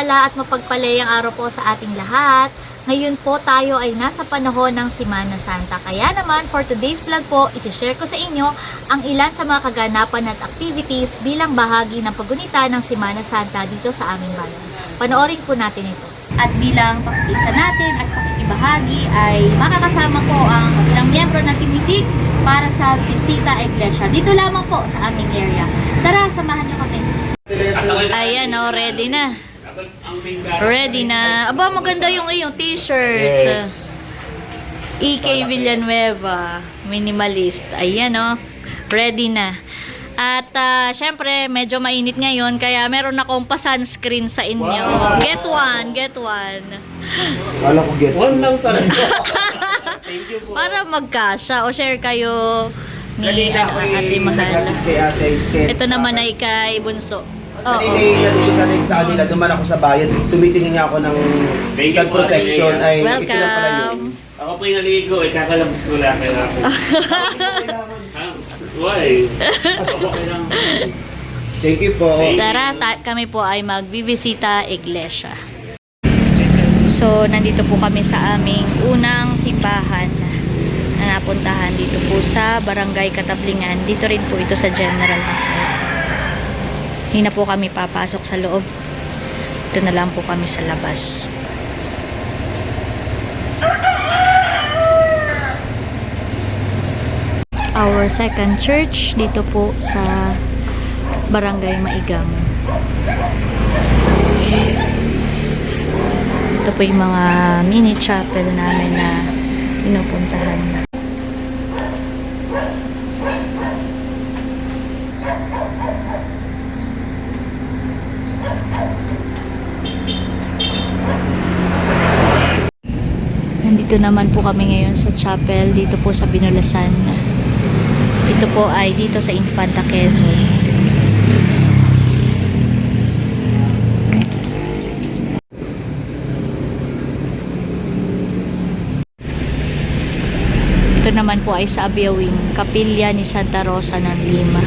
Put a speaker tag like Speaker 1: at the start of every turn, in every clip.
Speaker 1: mapagpala at mapagpalayang araw po sa ating lahat. Ngayon po tayo ay nasa panahon ng Semana Santa. Kaya naman for today's vlog po, isi-share ko sa inyo ang ilan sa mga kaganapan at activities bilang bahagi ng paggunita ng Semana Santa dito sa aming bayan. Panoorin po natin ito. At bilang pakikisa natin at pakikibahagi ay makakasama ko ang ilang miyembro ng Team Itik para sa Visita Iglesia. Dito lamang po sa aming area. Tara, samahan niyo kami. Ayan, ready na. Ready na. Aba, maganda yung iyong t-shirt.
Speaker 2: Yes.
Speaker 1: EK Villanueva, minimalist. Ayan, ready na. At syempre, medyo mainit ngayon, kaya meron akong pa-sunscreen sa inyo.
Speaker 2: Wow.
Speaker 1: Get one, get one.
Speaker 3: Wala ko get.
Speaker 2: One lang talaga. Thank you po.
Speaker 1: Para magkasya o share kayo ni
Speaker 3: Kanina
Speaker 1: Ate Mahal.
Speaker 3: kay Ate Sen.
Speaker 1: Ito naman ay kay Bunso. Oo.
Speaker 3: Kanina nandito sa kanila, duman ako sa bayan. Tumitingin niya ako ng
Speaker 2: Thank you
Speaker 3: sun
Speaker 2: po,
Speaker 3: protection.
Speaker 2: Ate
Speaker 3: Ay, ito lang pala yun.
Speaker 1: Welcome.
Speaker 2: Ako po yung naligo, kakalabas ko lang kailangan. Why? Ako kailangan.
Speaker 3: Thank you po.
Speaker 1: Tara, kami po ay magbibisita iglesia. So, nandito po kami sa aming unang simbahan na napuntahan dito po sa Barangay Katablingan. Dito rin po ito sa General Market. Hindi na po kami papasok sa loob. Ito na lang po kami sa labas. Our second church dito po sa Barangay Maigang. Ito po yung mga mini chapel namin na pinupuntahan. Nandito naman po kami ngayon sa chapel dito po sa Binulasan. Ito po ay dito sa Infanta Quezon. Ito naman po ay sa Abiawing, Kapilya ni Santa Rosa ng Lima.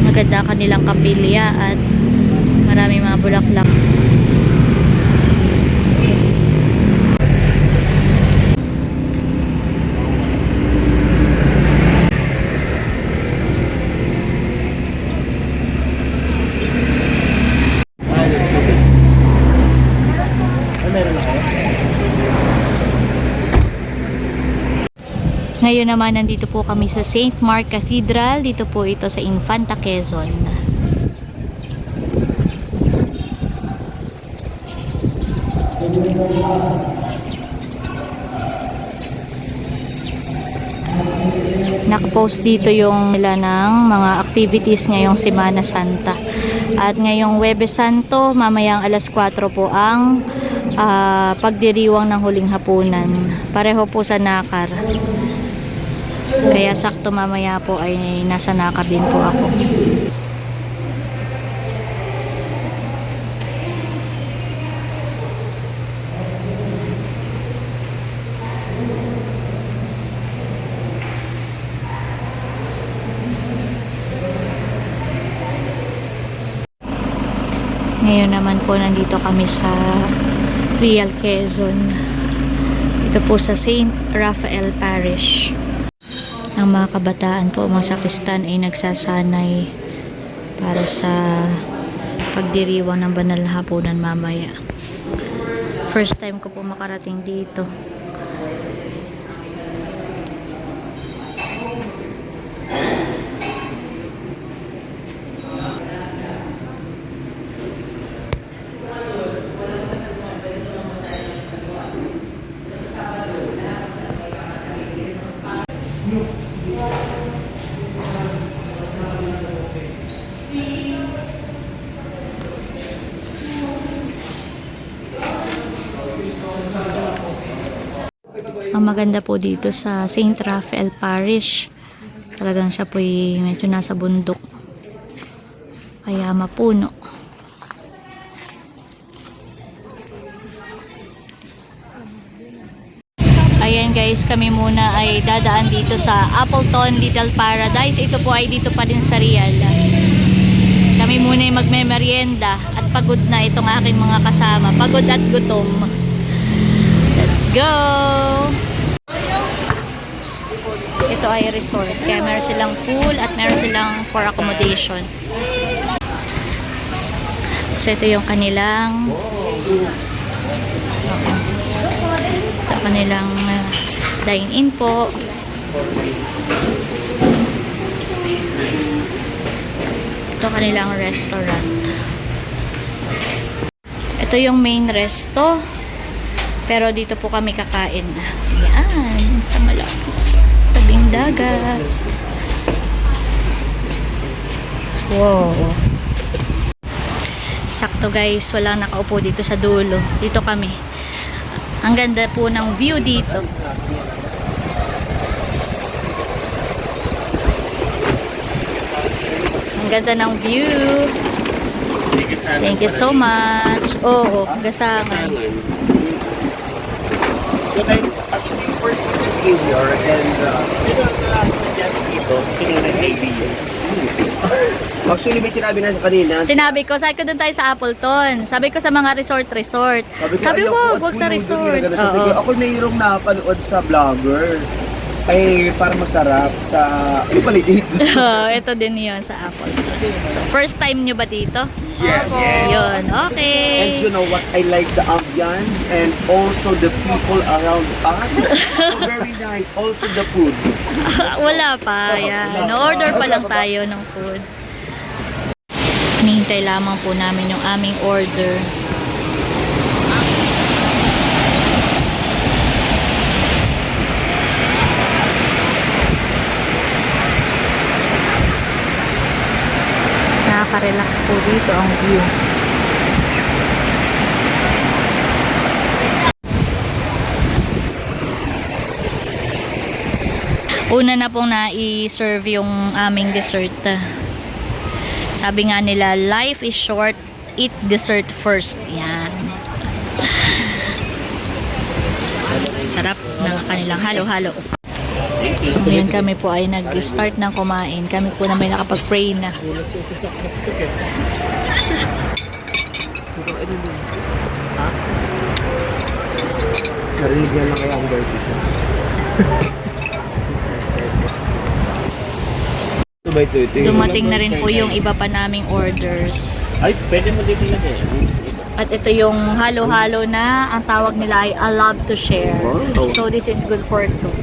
Speaker 1: Maganda kanilang kapilya at marami mga bulaklak. Ngayon naman nandito po kami sa St. Mark Cathedral. Dito po ito sa Infanta Quezon. Nakapost dito yung nila ng mga activities ngayong Semana Santa. At ngayong Huwebes Santo, mamayang alas 4 po ang pagdiriwang ng huling hapunan. Pareho po sa Nakar. Kaya sakto mamaya po ay nasa Nakar din po ako. Ngayon naman po nandito kami sa Real Quezon. Ito po sa St. Raphael Parish. Ang mga kabataan po, mga sakristan ay nagsasanay para sa pagdiriwang ng banal na hapunan mamaya. First time ko po makarating dito. Ang maganda po dito sa St. Raphael Parish, talagang siya po medyo nasa bundok, kaya mapuno. Ayan guys, kami muna ay dadaan dito sa Appleton Little Paradise. Ito po ay dito pa din sa Real. Kami muna ay magme-merienda at pagod na itong aking mga kasama. Pagod at gutom. Let's go! Ito ay resort. Kaya meron silang pool at meron silang for accommodation. So ito yung kanilang dine-in po. Ito kanilang restaurant. Ito yung main resto. Pero dito po kami kakain. Yan, sa malapit sa tabing dagat. Wow. Sakto guys, walang nakaupo dito sa dulo. Dito kami. Ang ganda po ng view dito. Ang ganda ng view. Thank you so much. Oo, gasangan.
Speaker 3: So like, actually, first to behavior and actually may sinabi na kanina.
Speaker 1: Sinabi ko doon tayo sa Appleton. Sabi ko sa mga resort. Sabi mo, wag sa resort. Oo.
Speaker 3: Ako mayroong napanood sa vlogger. Ay, para masarap sa yung paligid.
Speaker 1: Ito din yun sa Appleton. So, first time nyo ba dito?
Speaker 3: Yes.
Speaker 1: Yun, okay.
Speaker 3: And you know what? I like the ambience and also the people around us. So very nice. Also the food.
Speaker 1: Wala pa, yan. No-order pa lang tayo ng food. Hinihintay lamang po namin yung aming order. Nakaka-relax po dito ang view. Una na pong na-serve yung aming dessert. Sabi nga nila, life is short, eat dessert first. Yan. Sarap ng kanilang halo-halo. Ngayon kami po ay nag-start ng kumain. Kami po na may nakapag-pray na.
Speaker 3: Narinig yan lang kaya ang versus siya.
Speaker 1: Dumating na rin po yung iba pa naming orders.
Speaker 2: Ay, pwede mo dito lagay.
Speaker 1: At ito yung halo-halo na ang tawag nila ay I love to share. So this is good for two.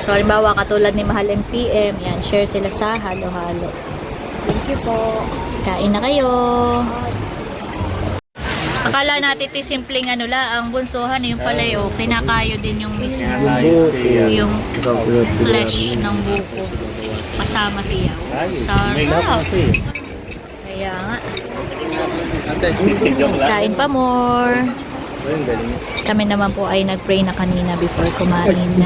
Speaker 1: So halimbawa katulad ni Mahal NPM, yan, share sila sa halo-halo. Thank you po. Kain na kayo. Akala natin ito simpleng ano la, ang bunsuhan yung pala yung kinakayo din yung mismo. Yung flesh ng buko. Kasama siya. Sarap. Kaya nga. Kain pa more. Kami naman po ay nag-pray na kanina before kumain na.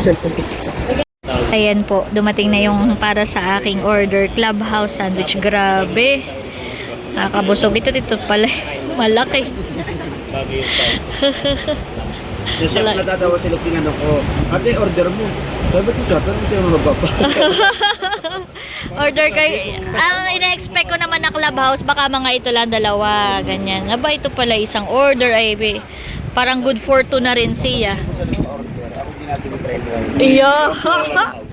Speaker 1: Ayan po, dumating na yung para sa aking order, Clubhouse sandwich. Grabe. Nakakabusog. Ito pala. Malaki.
Speaker 3: Kasi natatawa sila tinanong ko, ate, order mo. Sabi ko, tatanong mo tayo magpapa.
Speaker 1: Order kayo. Ang ina-expect ko naman na Clubhouse, baka mga ito lang dalawa. Ganyan. Aba, ito pala isang order ay parang good for two na rin siya. Iyo.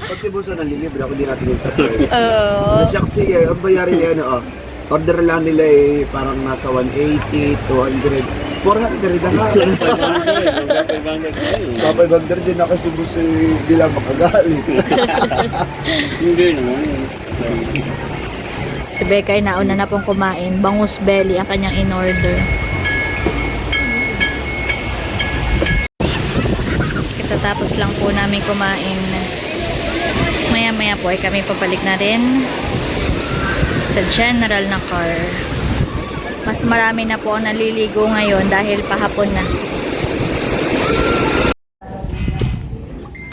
Speaker 3: Pag si Buso nalilibre, ako din natin yung sa toilet. Nasyaksi ang bayarin niya, order lang nila parang nasa 180, 200, 400 na nga. Papay bagder din na kasi Buso hindi lang makagalit.
Speaker 2: Hindi naman.
Speaker 1: Si Becca ay nauna na pong kumain. Bangus belly ang kanyang in-order. Katapos lang po namin kumain. Maya-maya po ay kami papalik na rin sa general na car. Mas marami na po ang naliligo ngayon dahil pahapon na.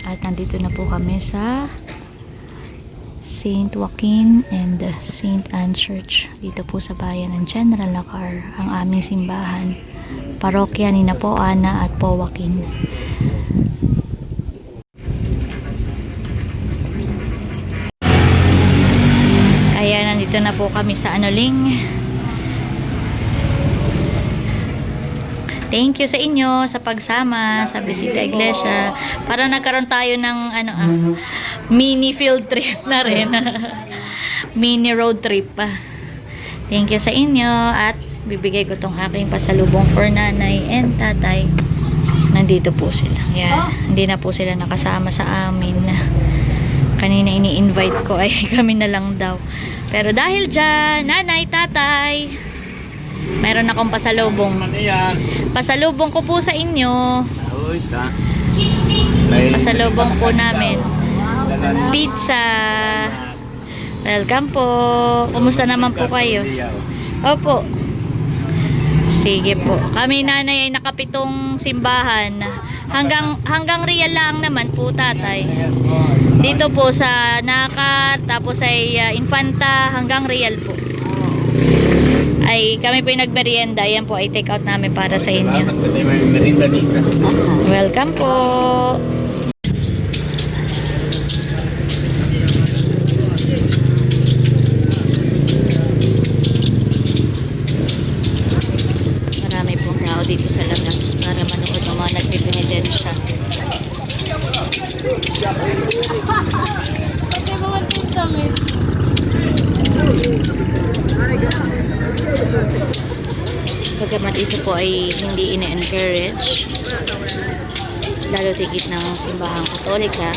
Speaker 1: At nandito na po kami sa St. Joaquin and St. Anne Church. Dito po sa bayan ng General na car ang aming simbahan. Parokya ni na po Ana at po Joaquin. Kaya nandito na po kami sa Anoling. Thank you sa inyo sa pagsama sa Bisita Iglesia. Para nagkaroon tayo ng mini field trip na rin. Mini road trip pa. Thank you sa inyo at bibigay ko tong aking pasalubong for nanay and tatay. Nandito po sila. Yan. Hindi na po sila nakasama sa amin. Kanina ini-invite ko ay kami na lang daw. Pero dahil dyan, nanay, tatay, meron akong pasalubong.
Speaker 2: Ano yan?
Speaker 1: Pasalubong ko po sa inyo.
Speaker 2: Uy, ta.
Speaker 1: Pasalubong po namin. Pizza. Welcome po. Kumusta naman po kayo? Opo. Sige po. Kami nanay ay nakapitong simbahan. Hanggang Real lang naman po tatay. Dito po sa Nakar, tapos ay Infanta hanggang Real po. Ay kami po yung nagmerienda. Yan po ay take out namin para sa inyo. Welcome po. Marami pong tao dito sa labas para manood ng mga nagpipinidensya. Pagkamat ito po ay hindi ine-encourage, lalo tigit ng simbahang Katolika,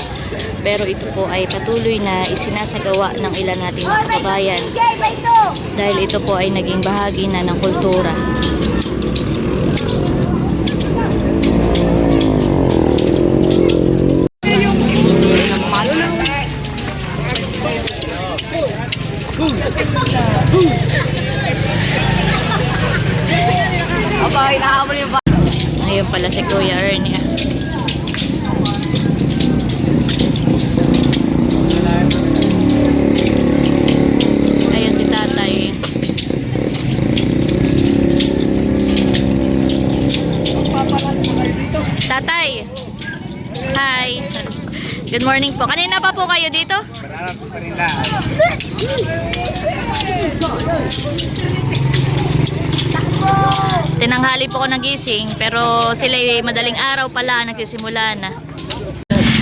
Speaker 1: pero ito po ay patuloy na isinasagawa ng ilan nating mga kababayan dahil ito po ay naging bahagi na ng kultura. Ngayon pala si Kuya Ernie. Ayun si tatay. Tatay! Hi! Good morning po. Kanina pa po kayo dito? Tinanghali po ako nagising pero sila madaling araw pala nagsisimula na.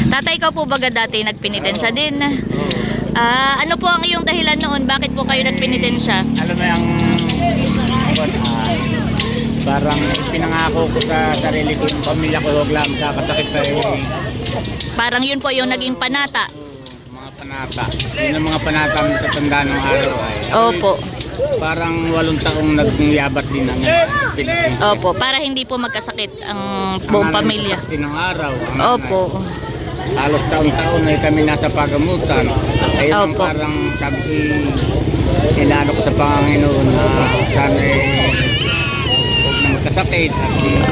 Speaker 1: Tatay, ikaw po baga dati nagpenitensya din? Ano po ang iyong dahilan noon? Bakit po kayo nagpenitensya?
Speaker 2: Alam mo yung parang pinangako ko sa sarili ko, yung pamilya ko, huwag lang kakasakit tayo.
Speaker 1: Parang yun po yung naging panata.
Speaker 2: Mga panata. Yun ang mga panata ang tatanda ng araw ay.
Speaker 1: Opo.
Speaker 2: Parang 8 taong nagyabat din ang Pilipinas.
Speaker 1: Opo, para hindi po magkasakit ang buong pamilya.
Speaker 2: Ang ng araw.
Speaker 1: Opo.
Speaker 2: Halos taon-taon ay kami nasa pagamutan. Ayun ang
Speaker 1: Opo.
Speaker 2: parang sabi, inano ko sa Panginoon na sana huwag na magkasakit.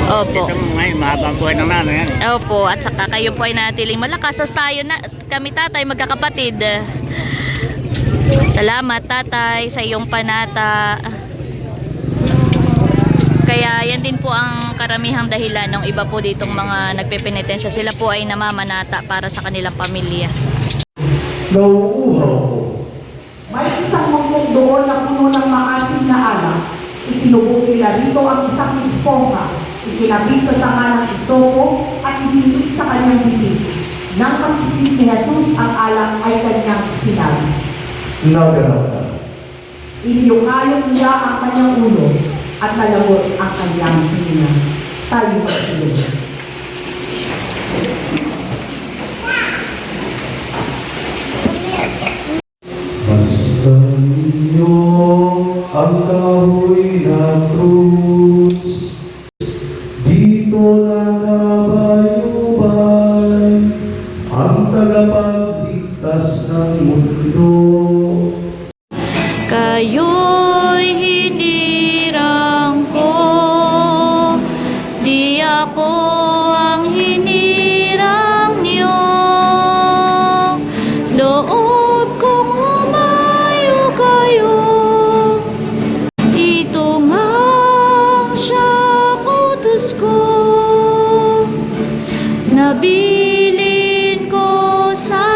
Speaker 1: Opo.
Speaker 2: Ito mo ngayon, mahabang buhay ng nanay yan.
Speaker 1: Opo, at saka kayo po ay natiling malakas. As tayo na, kami tatay, magkakapatid. Salamat tatay sa iyong panata. Kaya yan din po ang karamihang dahilan ng iba po ditong mga nagpepenitensya. Sila po ay namamanata para sa kanilang pamilya.
Speaker 4: Nauuhaw ko.
Speaker 5: May isang mangkok doon na puno ng maasim na alak. Itinubog nila dito ang isang esponja. Ikinabit sa sanga ng isopo at inilig sa kanyang bibig. Nang masisip ni Jesus ang alak ay kanyang sinabi.
Speaker 4: Naganap na.
Speaker 5: Iniyukayot niya ang kanyang ulo at nalagot ang kanyang hininga. Tayo magsilog.
Speaker 4: Basta ninyo ang kahoy na krus. Dito nakabayubay ang tagapagligtas ng mundo.
Speaker 1: Kayo'y hinirang ko, di ako ang hinirang niyo. Loob kong humayo kayo, dito nga siya utos ko. Nabilin ko sa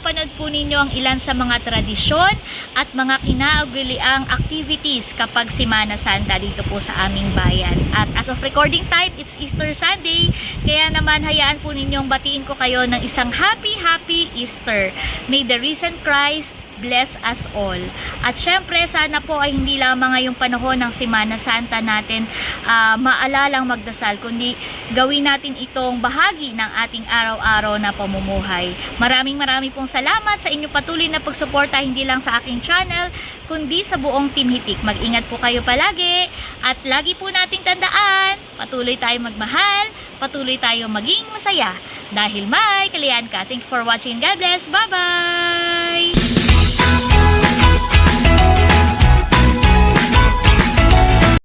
Speaker 1: mapapanood po ninyo ang ilan sa mga tradisyon at mga kinaugaliang activities kapag Semana Santa dito po sa aming bayan. At as of recording time, it's Easter Sunday, kaya naman hayaan po ninyong batiin ko kayo ng isang happy Easter. May the risen Christ bless us all. At syempre, sana po ay hindi lamang ngayong panahon ng Semana Santa natin maalalang magdasal, kundi gawin natin itong bahagi ng ating araw-araw na pamumuhay. Maraming pong salamat sa inyong patuloy na pagsuporta, hindi lang sa aking channel, kundi sa buong Team Hitik. Mag-ingat po kayo palagi at lagi po nating tandaan, patuloy tayong magmahal, patuloy tayong maging masaya dahil may kaliyan ka. Thank you for watching. God bless. Bye-bye!